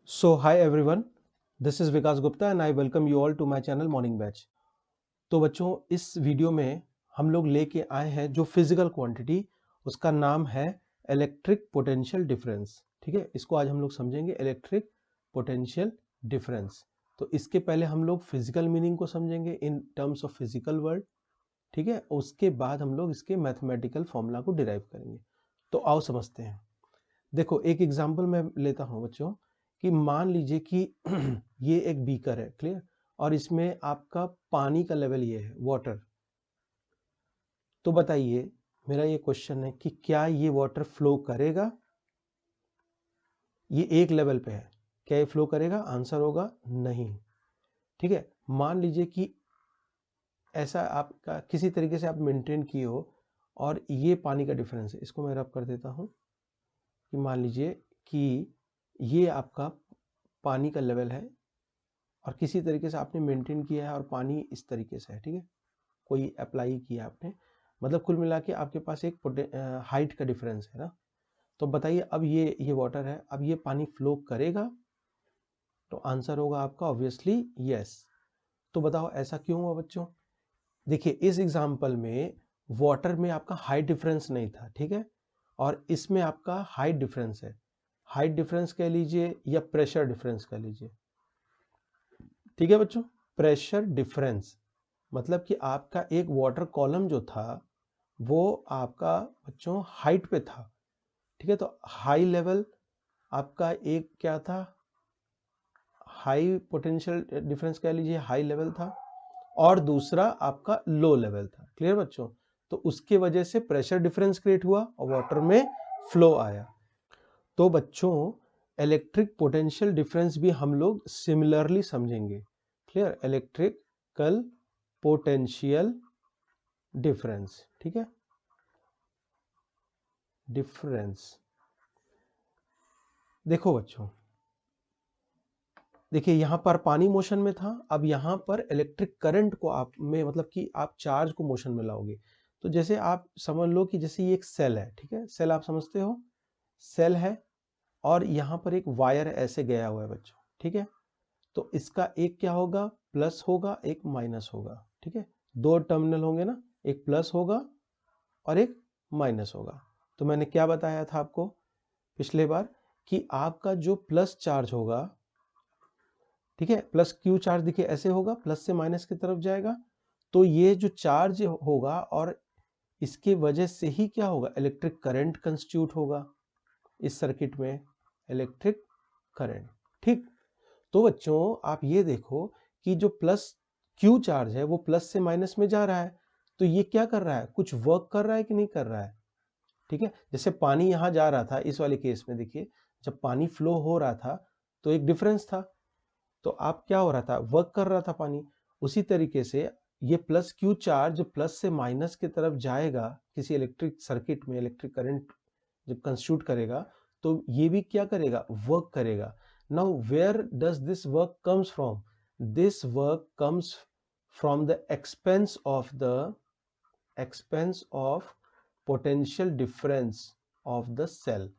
So hi everyone, this is Vikas Gupta and I welcome you all to my channel Morning Batch। तो बच्चों इस video में हम लोग लेके आए हैं जो फिजिकल क्वांटिटी, उसका नाम है इलेक्ट्रिक पोटेंशियल डिफरेंस। ठीक है, इसको आज हम लोग समझेंगे इलेक्ट्रिक पोटेंशियल डिफरेंस। तो इसके पहले हम लोग फिजिकल मीनिंग को समझेंगे in terms of physical word. ठीक है, उसके बाद हम लोग इसके मैथमेटिकल फॉर्मूला को डिराइव करेंगे। तो आओ समझते हैं। देखो एक एग्जांपल मैं लेता हूं बच्चों कि मान लीजिए कि ये एक बीकर है, क्लियर, और इसमें आपका पानी का लेवल ये है, वाटर। तो बताइए, मेरा ये क्वेश्चन है कि क्या ये वाटर फ्लो करेगा? ये एक लेवल पे है, क्या ये फ्लो करेगा? आंसर होगा नहीं। ठीक है, मान लीजिए कि ऐसा आपका किसी तरीके से आप मेंटेन किए हो और ये पानी का डिफरेंस है। इसको मैं रब कर देता हूं कि मान लीजिए कि ये आपका पानी का लेवल है और किसी तरीके से आपने मेंटेन किया है और पानी इस तरीके से है। ठीक है, कोई अप्लाई किया आपने, मतलब कुल मिला के आपके पास एक हाइट का डिफरेंस है ना। तो बताइए अब ये वाटर है, अब ये पानी फ्लो करेगा? तो आंसर होगा आपका ऑब्वियसली यस। तो बताओ ऐसा क्यों हुआ बच्चों? देखिए इस एग्जांपल में वाटर में आपका हाइट डिफरेंस नहीं था, ठीक है, और इसमें आपका हाइट डिफरेंस है। हाइट डिफरेंस कह लीजिए या प्रेशर डिफरेंस कह लीजिए। ठीक है बच्चों, प्रेशर डिफरेंस मतलब कि आपका एक वाटर कॉलम जो था वो आपका बच्चों हाइट पे था। ठीक है, तो हाई लेवल आपका एक क्या था? हाई पोटेंशियल डिफरेंस कह लीजिए, हाई लेवल था, और दूसरा आपका लो लेवल था। क्लियर बच्चों? तो उसके वजह से प्रेशर डिफरेंस क्रिएट हुआ और वाटर में फ्लो आया। तो बच्चों इलेक्ट्रिक पोटेंशियल डिफरेंस भी हम लोग सिमिलरली समझेंगे। क्लियर? इलेक्ट्रिकल पोटेंशियल डिफरेंस, ठीक है, डिफरेंस। देखो बच्चों, देखिए यहां पर पानी मोशन में था, अब यहां पर इलेक्ट्रिक करंट को आप में मतलब कि आप चार्ज को मोशन में लाओगे। तो जैसे आप समझ लो कि जैसे ये एक सेल है, ठीक है, सेल आप समझते हो, सेल है और यहां पर एक वायर ऐसे गया हुआ है बच्चों। ठीक है, तो इसका एक क्या होगा? प्लस होगा, एक माइनस होगा। ठीक है, दो टर्मिनल होंगे ना, एक प्लस होगा और एक माइनस होगा। तो मैंने क्या बताया था आपको पिछले बार कि आपका जो प्लस चार्ज होगा, ठीक है, प्लस क्यू चार्ज देखिए ऐसे होगा, प्लस से माइनस की तरफ जाएगा। तो ये जो चार्ज होगा और इसके वजह से ही क्या होगा? इलेक्ट्रिक करंट कंस्टिट्यूट होगा इस सर्किट में, इलेक्ट्रिक करंट। ठीक, तो बच्चों आप ये देखो कि जो प्लस क्यू चार्ज है वो प्लस से माइनस में जा रहा है, तो ये क्या कर रहा है? कुछ वर्क कर रहा है कि नहीं कर रहा है? ठीक है, जैसे पानी यहां जा रहा था इस वाले केस में, देखिए जब पानी फ्लो हो रहा था तो एक डिफरेंस था, तो आप क्या हो रहा था? वर्क कर रहा था पानी। उसी तरीके से ये प्लस क्यू चार्ज जब प्लस से माइनस की तरफ जाएगा किसी इलेक्ट्रिक सर्किट में, इलेक्ट्रिक करंट जब कंस्टिट्यूट करेगा, तो ये भी क्या करेगा? वर्क करेगा। Now where does this work comes from? This work comes from the expense of potential difference of the cell.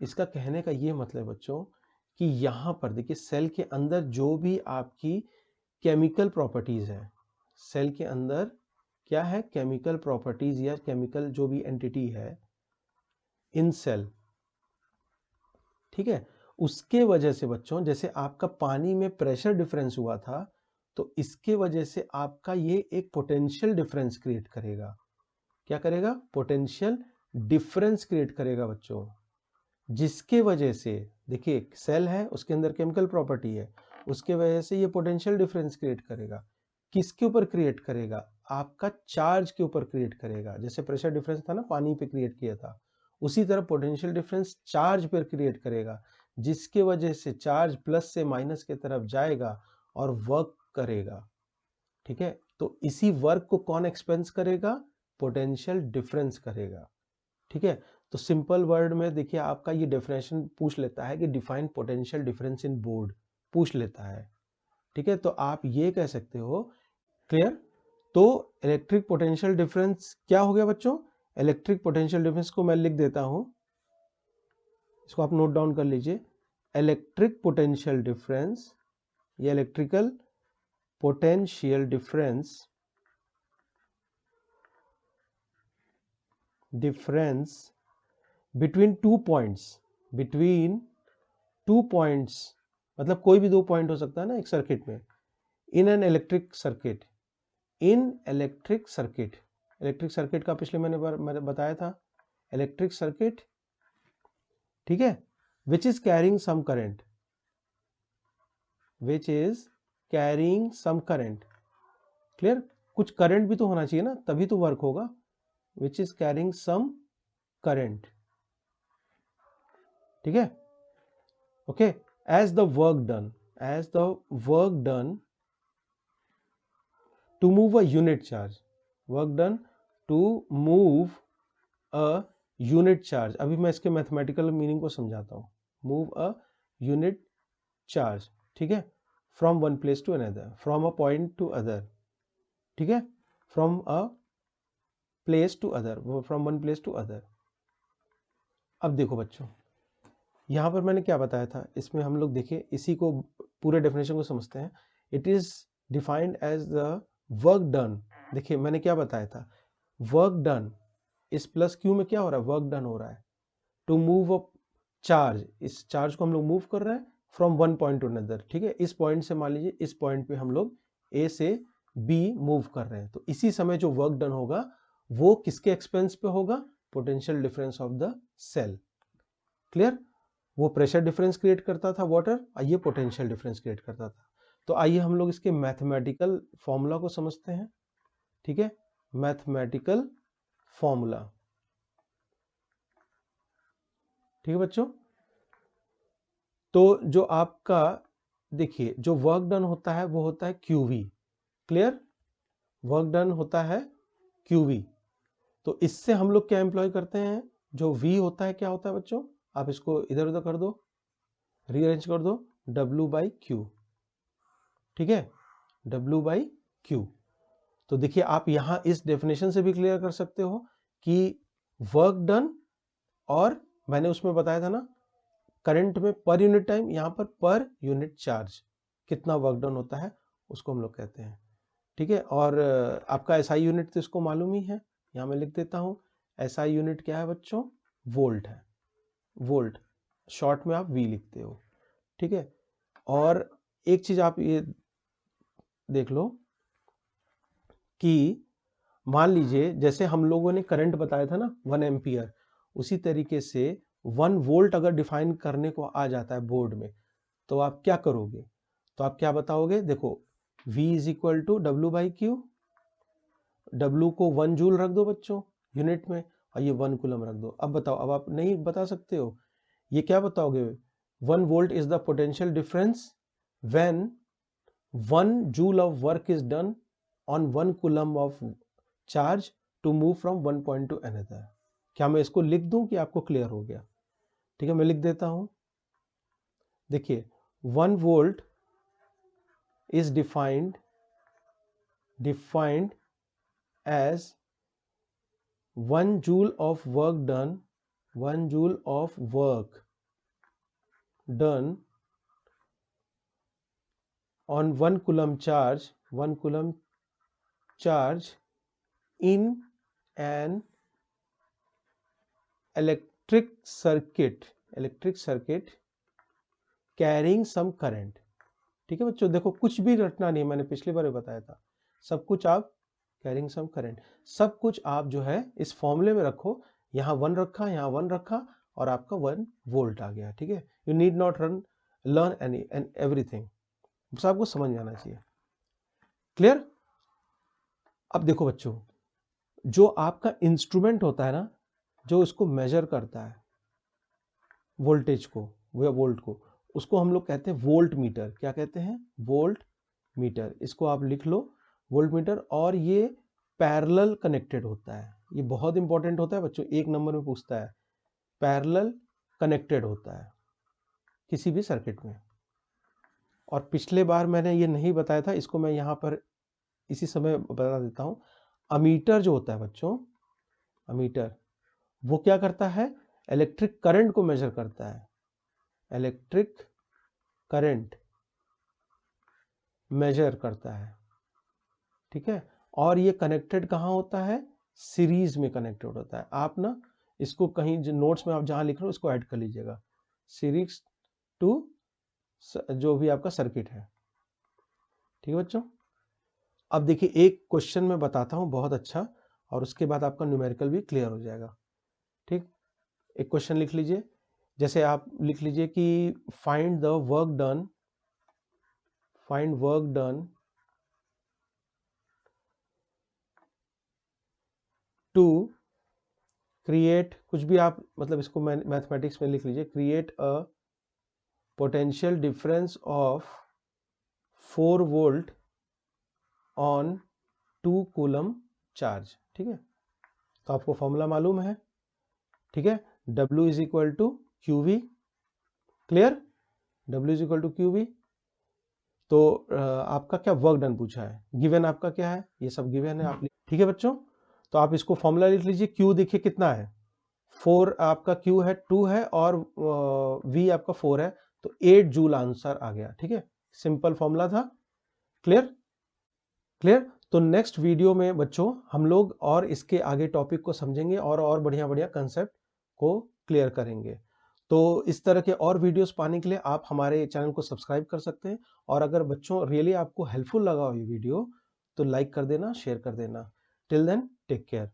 इसका कहने का ये मतलब बच्चों कि यहां पर देखिए सेल के अंदर जो भी आपकी केमिकल प्रॉपर्टीज है, सेल के अंदर क्या है? केमिकल प्रॉपर्टीज या केमिकल जो भी एंटिटी है इन सेल, ठीक है, उसके वजह से बच्चों जैसे आपका पानी में प्रेशर डिफरेंस हुआ था, तो इसके वजह से आपका ये एक पोटेंशियल डिफरेंस क्रिएट करेगा। क्या करेगा? पोटेंशियल डिफरेंस क्रिएट करेगा बच्चों, जिसके वजह से देखिए सेल है, उसके अंदर केमिकल प्रॉपर्टी है, उसके वजह से ये पोटेंशियल डिफरेंस क्रिएट करेगा। किसके ऊपर क्रिएट करेगा? आपका चार्ज के ऊपर क्रिएट करेगा। जैसे प्रेशर डिफरेंस था ना, पानी पे क्रिएट किया था, उसी तरह पोटेंशियल डिफरेंस चार्ज पर क्रिएट करेगा, जिसके वजह से चार्ज प्लस से माइनस की तरफ जाएगा और वर्क करेगा। ठीक है, तो इसी वर्क को कौन एक्सपेंस करेगा? पोटेंशियल डिफरेंस करेगा। ठीक है, तो सिंपल वर्ड में देखिए आपका ये डेफिनेशन पूछ लेता है कि define potential difference in board, पूछ लेता है। ठीक है, तो आप ये कह सकते हो, क्लियर? तो इलेक्ट्रिक पोटेंशियल डिफरेंस क्या हो गया बच्चों? इलेक्ट्रिक पोटेंशियल डिफरेंस को मैं लिख देता हूं, इसको आप नोट डाउन कर लीजिए। इलेक्ट्रिक पोटेंशियल डिफरेंस, ये electrical potential difference between two points, मतलब कोई भी दो पॉइंट हो सकता है ना एक सर्किट में, in an electric circuit, electric circuit का पिछले मैंने बताया था, इलेक्ट्रिक सर्किट, ठीक है, which is carrying some current, clear, कुछ करंट भी तो होना चाहिए ना, तभी तो वर्क होगा, which is carrying some current, ठीक है, okay, as the work done to move a unit charge, अभी मैं इसके मैथमेटिकल मीनिंग को समझाता हूं, मूव अ यूनिट चार्ज, ठीक है, from one place to another, from a point to other, ठीक है, from one place to other. अब देखो बच्चों, यहां पर मैंने क्या बताया था, इसमें हम लोग देखिए इसी को पूरे डेफिनेशन को समझते हैं। It is defined as the work done, देखिए मैंने क्या बताया था, वर्क डन, इस प्लस क्यू में क्या हो रहा है, वर्क डन हो रहा है, टू मूव अ चार्ज, इस चार्ज को हम लोग मूव कर रहे हैं from one point to another, ठीक है, इस पॉइंट से मान लीजिए इस पॉइंट पे हम लोग ए से बी मूव कर रहे हैं, तो इसी समय जो वर्क डन होगा वो किसके एक्सपेंस पे होगा, potential difference of the cell, clear, वो प्रेशर डिफरेंस क्रिएट करता था वाटर, और ये पोटेंशियल डिफरेंस क्रिएट करता था। तो आइए हम लोग इसके मैथमेटिकल फॉर्मूला को समझते हैं, ठीक है, मैथमेटिकल फॉर्मूला, ठीक है बच्चों। तो जो आपका देखिए जो वर्क डन होता है वो होता है QV, क्लियर, वर्क डन होता है QV, तो इससे हम लोग क्या एम्प्लॉय करते हैं, जो V होता है क्या होता है बच्चों, आप इसको इधर उधर कर दो, रीअरेंज कर दो, W/Q, ठीक है, W/Q। तो देखिए आप यहां इस डेफिनेशन से भी क्लियर कर सकते हो कि वर्क डन, और मैंने उसमें बताया था ना करंट में पर यूनिट टाइम, यहां पर यूनिट चार्ज कितना वर्क डन होता है उसको हम लोग कहते हैं, ठीक है, और आपका SI यूनिट तो इसको मालूम ही है, यहां मैं लिख देता हूं, SI यूनिट क्या है बच्चों, वोल्ट है, वोल्ट, शॉर्ट में आप V लिखते हो, ठीक है। और एक चीज आप ये देख लो कि मान लीजिए जैसे हम लोगों ने करंट बताया था ना 1 एम्पियर, उसी तरीके से 1 वोल्ट अगर डिफाइन करने को आ जाता है बोर्ड में, तो आप क्या करोगे, तो आप क्या बताओगे, देखो V is equal to W/Q, W को 1 जूल रख दो बच्चों यूनिट में, और ये 1 कूलम रख दो। अब बताओ, अब आप नहीं बता सकते हो, ये क्या बताओगे, 1 volt is the potential difference when 1 joule of work is done on 1 coulomb of charge to move from one point to another. क्या मैं इसको लिख दूं कि आपको क्लियर हो गया, ठीक है, मैं लिख देता हूं, देखिए 1 volt is defined as 1 joule of work done, 1 joule of work done on 1 coulomb charge, 1 coulomb charge in an electric circuit carrying some current, ठीक है बच्चों, देखो कुछ भी रटना नहीं, मैंने पिछली बार बताया था, सब कुछ आप कैरिंग सम करंट, सब कुछ आप जो है इस फॉर्मूले में रखो, यहाँ 1 रखा, यहाँ 1 रखा, और आपका 1 वोल्ट आ गया, ठीक है, you need not learn any and everything, बस आपको समझ में आना चाहिए, क्लियर। अब देखो बच्चों, जो आपका इंस्ट्रूमेंट होता है ना, जो इसको मेजर करता है वोल्टेज को या वोल्ट को, उसको हम लोग कहते हैं वोल्ट मीटर, क्या कहते हैं, वोल्ट मीटर, इसको आप लिख लो वोल्ट मीटर, और ये पैरेलल कनेक्टेड होता है, ये बहुत इंपॉर्टेंट होता है बच्चों, 1 नंबर में पूछता है, पैरेलल कनेक्टेड होता है किसी भी सर्किट में। और पिछले बार मैंने ये नहीं बताया था, इसको मैं यहाँ पर इसी समय बता देता हूँ, अमीटर जो होता है बच्चों, अमीटर वो क्या करता है, इलेक्ट्रिक करंट को मेजर करता है, इलेक्ट्रिक करंट मेजर करता है, ठीक है। और ये कनेक्टेड कहाँ होता है, सीरीज में कनेक्टेड होता है। आप ना इसको कहीं जो नोट्स में आप जहां लिख रहे हो इसको ऐड कर लीजिएगा, सीरीज टू जो भी आपका सर्किट है, ठीक है बच्चों। अब देखिए एक क्वेश्चन मैं बताता हूं बहुत अच्छा, और उसके बाद आपका न्यूमेरिकल भी क्लियर हो जाएगा, ठीक। एक क्वेश्चन लिख लीजिए, जैसे आप लिख लीजिए कि find the work done, find work done to create, कुछ भी आप मतलब इसको मैथमेटिक्स में लिख लीजिए, create a potential difference of 4 volt on 2 coulomb charge, ठीक है। तो आपको फॉर्मूला मालूम है, ठीक है, W is equal to Q V, clear, W is equal to Q V. तो आपका क्या वर्क डन पूछा है, गिवन आपका क्या है, ये सब गिवन है आप, ठीक है बच्चों। तो आप इसको फॉर्मूला लिख लीजिए, Q देखिए कितना है, 4 आपका Q है, 2 है, और V आपका 4 है, तो 8 जूल आंसर आ गया, ठीक है। सिंपल फॉर्मूला था, क्लियर, क्लियर। तो नेक्स्ट वीडियो में बच्चों हम लोग और इसके आगे टॉपिक को समझेंगे और बढ़िया बढ़िया कंसेप्ट को क्लियर करेंगे। तो इस तरह के और वीडियोस पाने के लिए आप हमारे चैनल को सब्सक्राइब कर सकते हैं, और अगर बच्चों रियली आपको हेल्पफुल लगा हो ये वीडियो तो लाइक कर देना, शेयर कर देना। Till then take care.